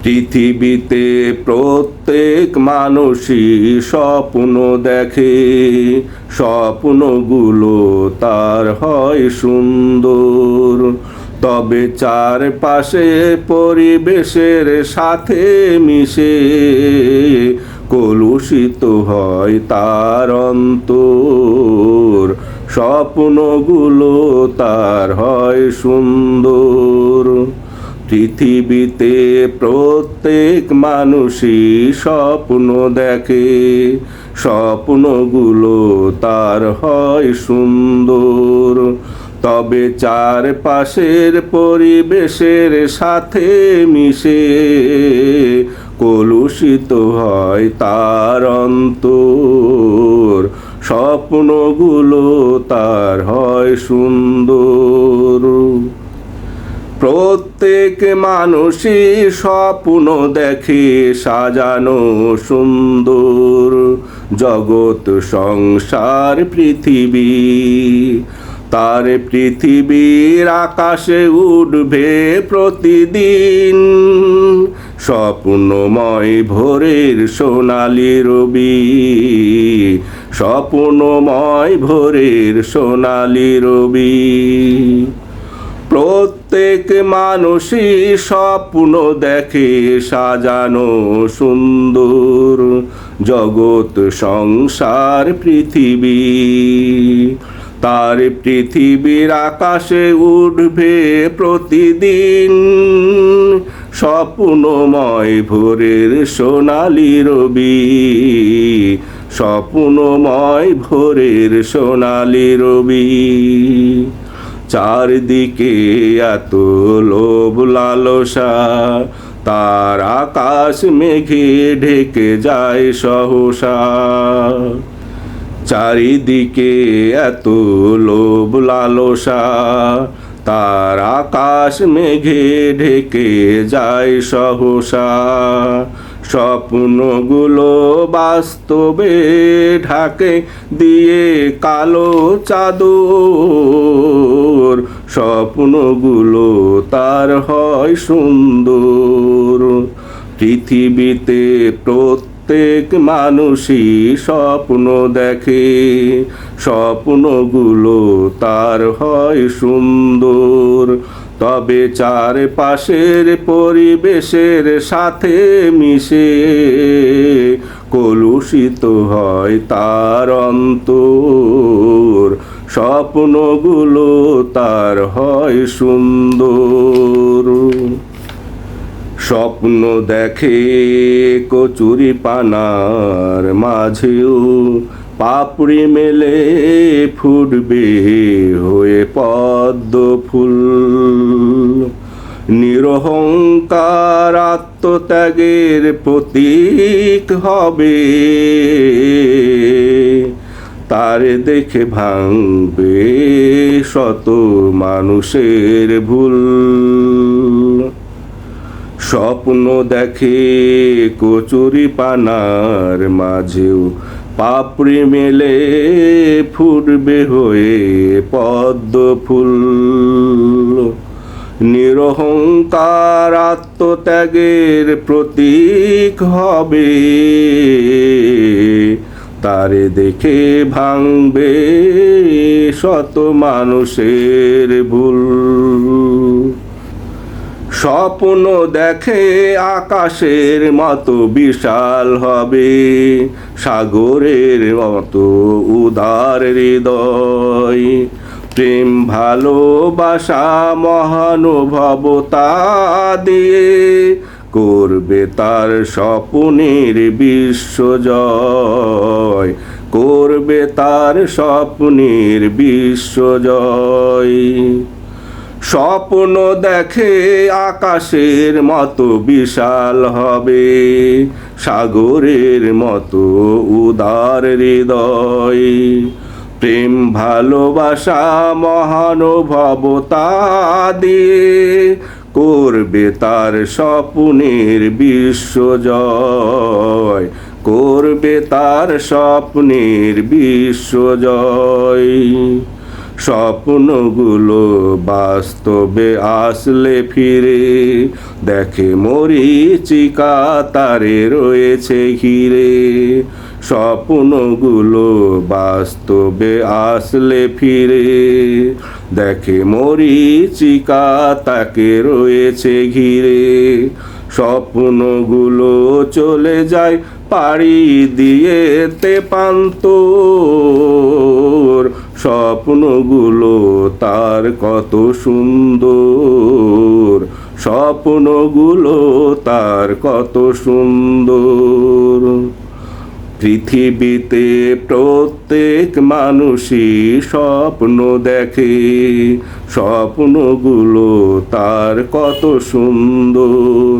পৃথিবীতে প্রত্যেক মানুষই স্বপ্ন দেখে, স্বপ্নগুলো তার হয় সুন্দর। তবে চারপাশে পরিবেশের সাথে মিশে কলুষিত হয় তার অন্তর। স্বপ্নগুলো তার হয় সুন্দর। পৃথিবীতে প্রত্যেক মানুষই স্বপ্ন দেখে, স্বপ্নগুলো তার হয় সুন্দর। তবে চারপাশের পরিবেশের সাথে মিশে কলুষিত হয় তার অন্তর। স্বপ্নগুলো তার হয় সুন্দর। প্রত্যেক মানুষই স্বপ্ন দেখে সাজানো সুন্দর জগৎ সংসার পৃথিবী। তার পৃথিবীর আকাশে উঠবে প্রতিদিন স্বপ্নময় ভোরের সোনালি রবি। স্বপ্নময় ভোরের সোনালি রবি। প্রত্যেক মানুষই স্বপ্ন দেখে সাজানো সুন্দর জগৎ সংসার পৃথিবী। তার পৃথিবীর আকাশে উঠবে প্রতিদিন স্বপ্নময় ভোরের সোনালি রবি। স্বপ্নময় ভোরের সোনালি রবি। চারদিকে এত লোভ লালসা, তার আকাশ মেঘে ঢেকে যায় সহসা। চারিদিকে এত লোভ লালসা, তার আকাশ মেঘে ঢেকে যায় সহসা। স্বপ্নগুলো বাস্তবে ঢাকে দিয়ে কালো চাদর। স্বপ্নগুলো তার হয় সুন্দর। পৃথিবীতে প্রত্যেক মানুষই স্বপ্ন দেখে, স্বপ্নগুলো তার হয় সুন্দর। তবে চারপাশের পরিবেশের সাথে মিশে কলুষিত হয় তার অন্তর। স্বপ্নগুলো তার হয় সুন্দর। স্বপ্ন দেখে কচুরি পানার মাঝেও পাপড়ি মেলে ফুটবে হয়ে পদ্ম ফুল। নিরহংকার আত্মত্যাগের প্রতীক হবে, তার দেখে ভাঙবে শত মানুষের ভুল। স্বপ্ন দেখে কচুরি পানার মাঝেও পাপড়ি মেলে ফুটবে হয়ে পদ্ম ফুল। নিরহংকার আত্মত্যাগের প্রতীক হবে, তারে দেখে ভাঙবে শত মানুষের ভুল। স্বপ্ন দেখে আকাশের মতো বিশাল হবে, সাগরের মতো উদার হৃদয়। প্রেম ভালোবাসা মহানুভবতা দিয়ে করবে তার স্বপ্নের বিশ্বজয়। করবে তার স্বপ্নের বিশ্বজয়। স্বপ্ন দেখে আকাশের মতো বিশাল হবে, সাগরের মতো উদার হৃদয়। প্রেম ভালোবাসা মহানুভবতা দিয়ে করবে তার স্বপ্নের বিশ্বজয়। করবে তার স্বপ্নের বিশ্বজয়। স্বপ্নগুলো বাস্তবে আসলে ফিরে দেখে মরীচিকা তারে রয়েছে ঘিরে। স্বপ্নগুলো বাস্তবে আসলে ফিরে দেখে মরীচিকা তাকে রয়েছে ঘিরে। স্বপ্নগুলো চলে যায় পাড়ি দিয়ে তেপান্তর। স্বপ্নগুলো তার কত সুন্দর, স্বপ্নগুলো তার কত সুন্দর। পৃথিবীতে প্রত্যেক মানুষই স্বপ্ন দেখে, স্বপ্নগুলো তার কত সুন্দর।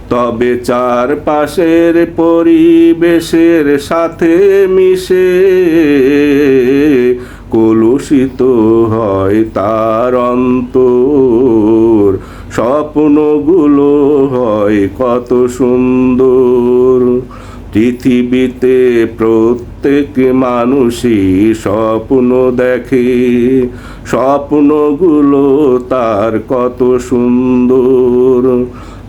তবে চারপাশের পরিবেশের সাথে মিশে কলুষিত হয় তার অন্তর। স্বপ্নগুলো হয় কত সুন্দর। পৃথিবীতে প্রত্যেক মানুষই স্বপ্ন দেখে, স্বপ্নগুলো তার কত সুন্দর।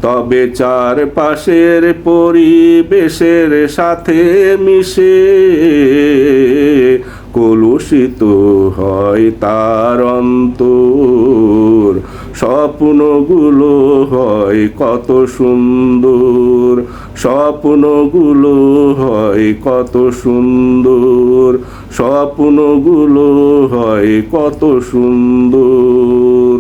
তবে চারপাশের পরিবেশের সাথে মিশে কলুষিত হয় তার অন্তর। স্বপ্নগুলো হয় কত সুন্দর, স্বপ্নগুলো হয় কত সুন্দর, স্বপ্নগুলো হয় কত সুন্দর।